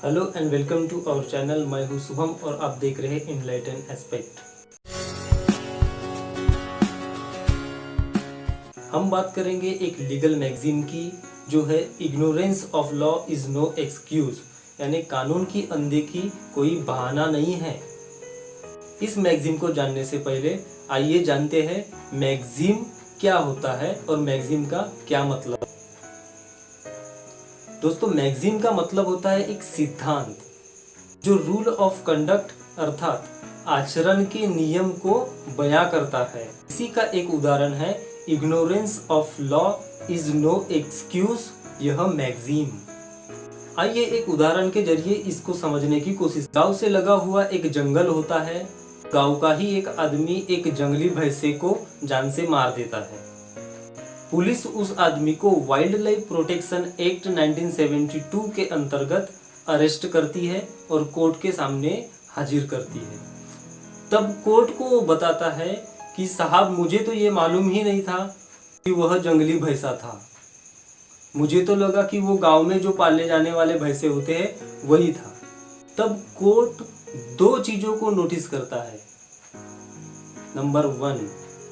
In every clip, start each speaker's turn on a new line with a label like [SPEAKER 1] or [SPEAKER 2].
[SPEAKER 1] Hello and welcome to our channel. मैं हूं शुभम और आप देख रहे हैं इनलाइटन एस्पेक्ट। हम बात करेंगे एक लीगल मैगजीन की जो है ignorance of law is no excuse, यानी कानून की अनदेखी कोई बहाना नहीं है। इस मैगजीन को जानने से पहले आइए जानते हैं मैगजीन क्या होता है और मैगजीन का क्या मतलब। दोस्तों, मैगजीन का मतलब होता है एक सिद्धांत जो रूल ऑफ कंडक्ट अर्थात आचरण के नियम को बयां करता है। इसी का एक उदाहरण है ignorance of law is no excuse, यह मैगजीन। आइए एक उदाहरण के जरिए इसको समझने की कोशिश। गांव से लगा हुआ एक जंगल होता है। गांव का ही एक आदमी एक जंगली भैंसे को जान से मार देता है। पुलिस उस आदमी को वाइल्ड लाइफ प्रोटेक्शन एक्ट 1972 के अंतर्गत अरेस्ट करती है और कोर्ट के सामने हाजिर करती है। तब कोर्ट को वो बताता है कि साहब, मुझे तो ये मालूम ही नहीं था कि वह जंगली भैंसा था। मुझे तो लगा कि वो गांव में जो पाले जाने वाले भैंसे होते हैं वही था। तब कोर्ट दो चीजों को नोटिस करता है। Number 1,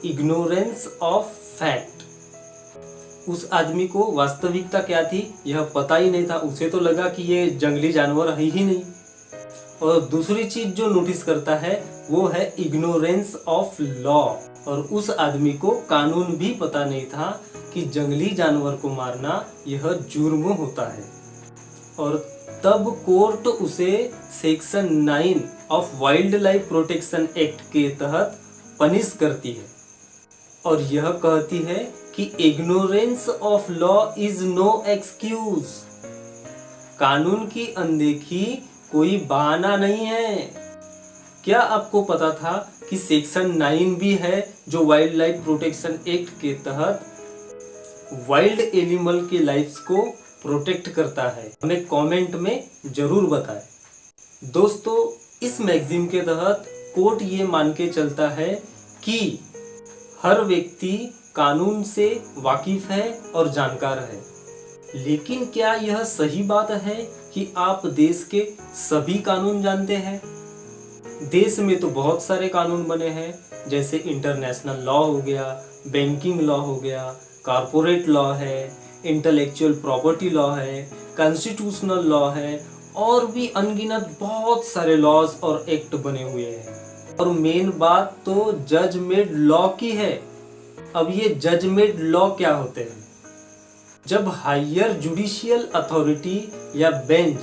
[SPEAKER 1] ignorance of fact. उस आदमी को वास्तविकता क्या थी यह पता ही नहीं था। उसे तो लगा कि ये जंगली जानवर है ही नहीं। और दूसरी चीज जो नोटिस करता है वो है इग्नोरेंस ऑफ लॉ। और उस आदमी को कानून भी पता नहीं था कि जंगली जानवर को मारना यह जुर्म होता है। और तब कोर्ट उसे section 9 of wild life protection act के तहत पनिश करती है और यह कहती है कि ignorance of law is no excuse, कानून की अनदेखी कोई बहाना नहीं है। क्या आपको पता था कि सेक्शन 9 भी है जो वाइल्ड लाइफ प्रोटेक्शन एक्ट के तहत वाइल्ड एनिमल के लाइफ्स को प्रोटेक्ट करता है? हमें कमेंट में जरूर बताएं। दोस्तों, इस मैगजीन के तहत कोर्ट ये मान के चलता है कि हर व्यक्ति कानून से वाकिफ है और जानकार है। लेकिन क्या यह सही बात है कि आप देश के सभी कानून जानते हैं? देश में तो बहुत सारे कानून बने हैं, जैसे इंटरनेशनल लॉ हो गया, बैंकिंग लॉ हो गया, कॉर्पोरेट लॉ है, इंटेलेक्चुअल प्रॉपर्टी लॉ है, कॉन्स्टिट्यूशनल लॉ है और भी अनगिनत बहुत सारे लॉज और एक्ट बने हुए हैं। और मेन बात तो जज मेड लॉ की है। अब ये जज मेड लॉ क्या होते हैं? जब हायर जुडिशियल अथॉरिटी या बेंच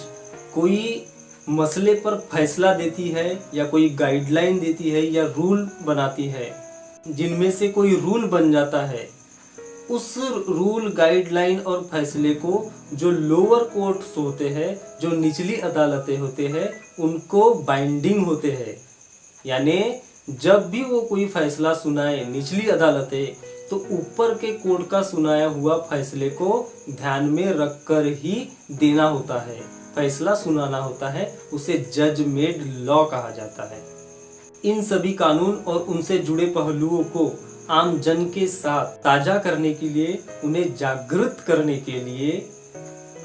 [SPEAKER 1] कोई मसले पर फैसला देती है या कोई गाइडलाइन देती है या रूल बनाती है, जिनमें से कोई रूल बन जाता है, उस रूल, गाइडलाइन और फैसले को जो लोअर कोर्ट्स होते हैं, जो निचली अदालतें होते हैं, उनको बाइंडिंग होते हैं। यानी जब भी वो कोई फैसला सुनाए निचली अदालतें, तो ऊपर के कोर्ट का सुनाया हुआ फैसले को ध्यान में रखकर ही देना होता है, फैसला सुनाना होता है। उसे जज मेड लॉ कहा जाता है। इन सभी कानून और उनसे जुड़े पहलुओं को आम जन के साथ ताजा करने के लिए, उन्हें जागृत करने के लिए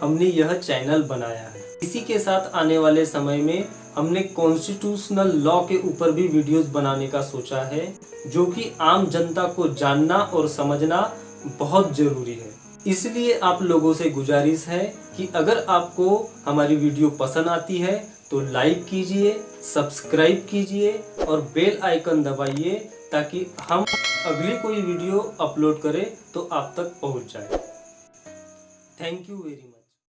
[SPEAKER 1] हमने यह चैनल बनाया है। इसी के साथ आने वाले समय में हमने कॉन्स्टिट्यूशनल लॉ के ऊपर भी वीडियोस बनाने का सोचा है, जो कि आम जनता को जानना और समझना बहुत जरूरी है। इसलिए आप लोगों से गुजारिश है कि अगर आपको हमारी वीडियो पसंद आती है तो लाइक कीजिए, सब्सक्राइब कीजिए और बेल आइकन दबाइए, ताकि हम अगली कोई वीडियो अपलोड करें तो आप तक पहुंच जाए। Thank you very much.